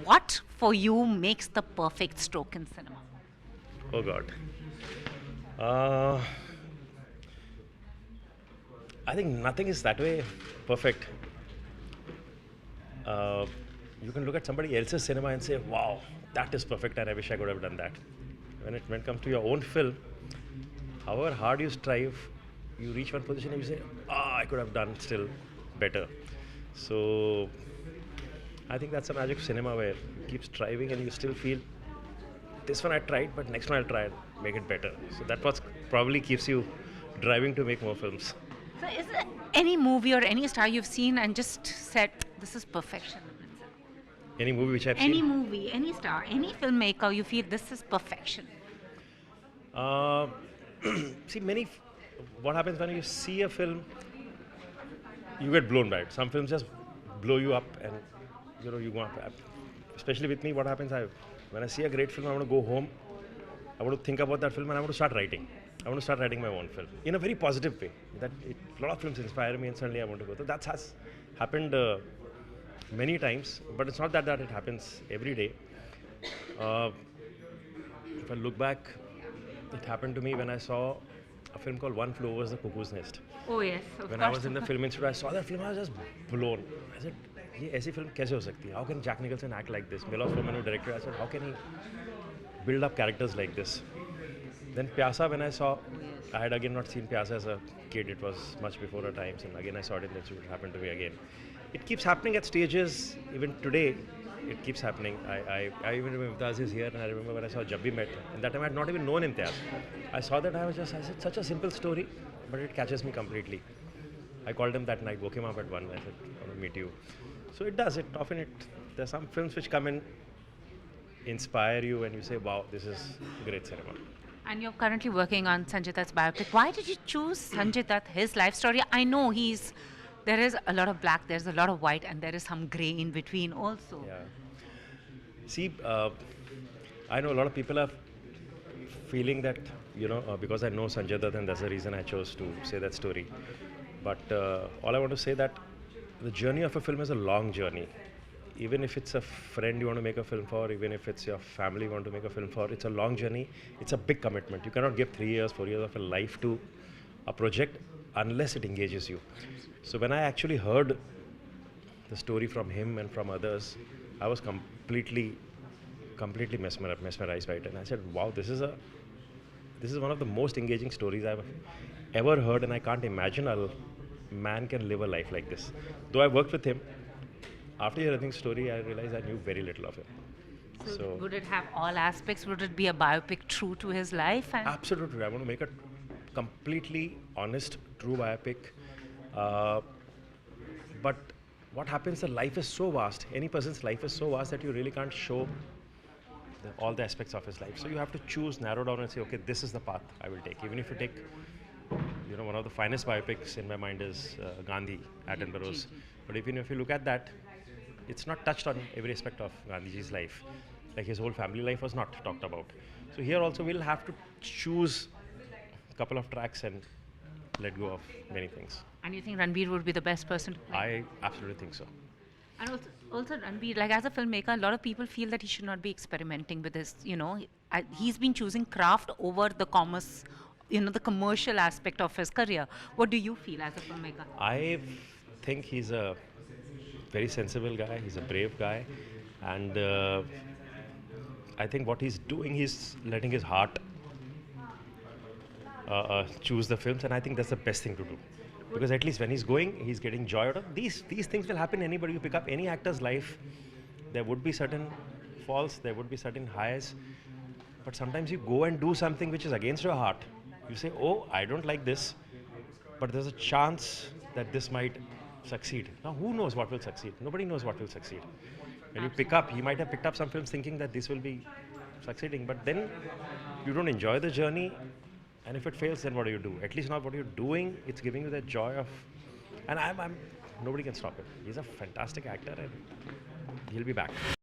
What for you makes the perfect stroke in cinema? Oh God. Uh, I think nothing is that way perfect. Uh, you can look at somebody else's cinema and say, "Wow, that is perfect," and I wish I could have done that. When it comes to your own film, however hard you strive, you reach one position and you say, "Ah, I could have done still better." So I think that's the magic of cinema, where you keep striving and you still feel this one I tried, but next one I'll try and make it better. So that's what probably keeps you driving to make more films. So, is there any movie or any star you've seen and just said, "This is perfection in itself"? Any movie which I've Any seen. movie, any star, any filmmaker, you feel this is perfection. Uh, see, what happens when you see a film, you get blown by it. Some films just blow you up, and you go up. Especially with me, what happens? When I see a great film, I want to go home. I want to think about that film, and I want to start writing. I want to start writing my own film in a very positive way. A lot of films inspire me, and suddenly I want to go. So that has happened many times, but it's not that it happens every day. Uh, if I look back, it happened to me when I saw a film called One Flew Over the Cuckoo's Nest. Oh yes, of When I course. was in the film institute, I saw that film. I was just blown. I said, "ये ऐसी film कैसे हो सकती है? How can Jack Nicholson act like this?" Milos Forman, who directed, I said, "How can he build up characters like this?" Then Pyasa, when I saw, I had again not seen Pyasa as a kid. It was much before her times, and again I saw it in the institute. It happened to me again. It keeps happening at stages. Even today, it keeps happening. I even remember Imtiaz is here, and I remember when I saw Jab Bhi Met, and that time I had not even known Imtiaz. I saw that, I said, such a simple story, but it catches me completely. I called him that night, woke him up at 1. I said, "I want to meet you." So it does. There are some films which come and inspire you, and you say, "Wow, this is great cinema." And you're currently working on Sanjay Dutt's biopic. Why did you choose Sanjay Dutt, his life story? I know there is a lot of black, there's a lot of white, and there is some gray in between also. Yeah. See, I know a lot of people are feeling that, because I know Sanjay Dutt, and that's the reason I chose to say that story. But all I want to say that the journey of a film is a long journey. Even if it's a friend you want to make a film for, even if it's your family you want to make a film for, it's a long journey. It's a big commitment. You cannot give 3 years, 4 years of a life to a project unless it engages you. So when I actually heard the story from him and from others, I was completely mesmerized by it. And I said, "Wow, this is one of the most engaging stories I've ever heard, and I can't imagine a man can live a life like this." Though I worked with him, after hearing the story, I realized I knew very little of him. So, would it have all aspects? Would it be a biopic true to his life? And Absolutely, I want to make a completely honest, true biopic. Uh, but what happens? The life is so vast. Any person's life is so vast that you really can't show all the aspects of his life. So you have to choose, narrow down, and say, "Okay, this is the path I will take." Even if you take, one of the finest biopics in my mind is Gandhi, Attenborough's. But even if you look at that, it's not touched on every aspect of Gandhiji's life. Like, his whole family life was not talked about. So here also we'll have to choose a couple of tracks and let go of many things. and you think Ranbir would be the best person to play? I absolutely think so. And also Ranbir, like as a filmmaker, a lot of people feel that he should not be experimenting with this. He's been choosing craft over the commerce, the commercial aspect of his career. What do you feel as a filmmaker? I think he's a very sensible guy. He's a brave guy, and I think what he's doing, he's letting his heart choose the films, and I think that's the best thing to do. Because at least when he's going, he's getting joy out of these things. Will happen. Anybody you pick up any actor's life, there would be certain falls, there would be certain highs, but sometimes you go and do something which is against your heart. You say, "Oh, I don't like this, but there's a chance that this might succeed." Now, who knows what will succeed? Nobody knows what will succeed. When you pick up, you might have picked up some films thinking that this will be succeeding, but then you don't enjoy the journey, and if it fails, then what do you do? At least now what you're doing, it's giving you that joy of, and nobody can stop it. He's a fantastic actor, and he'll be back.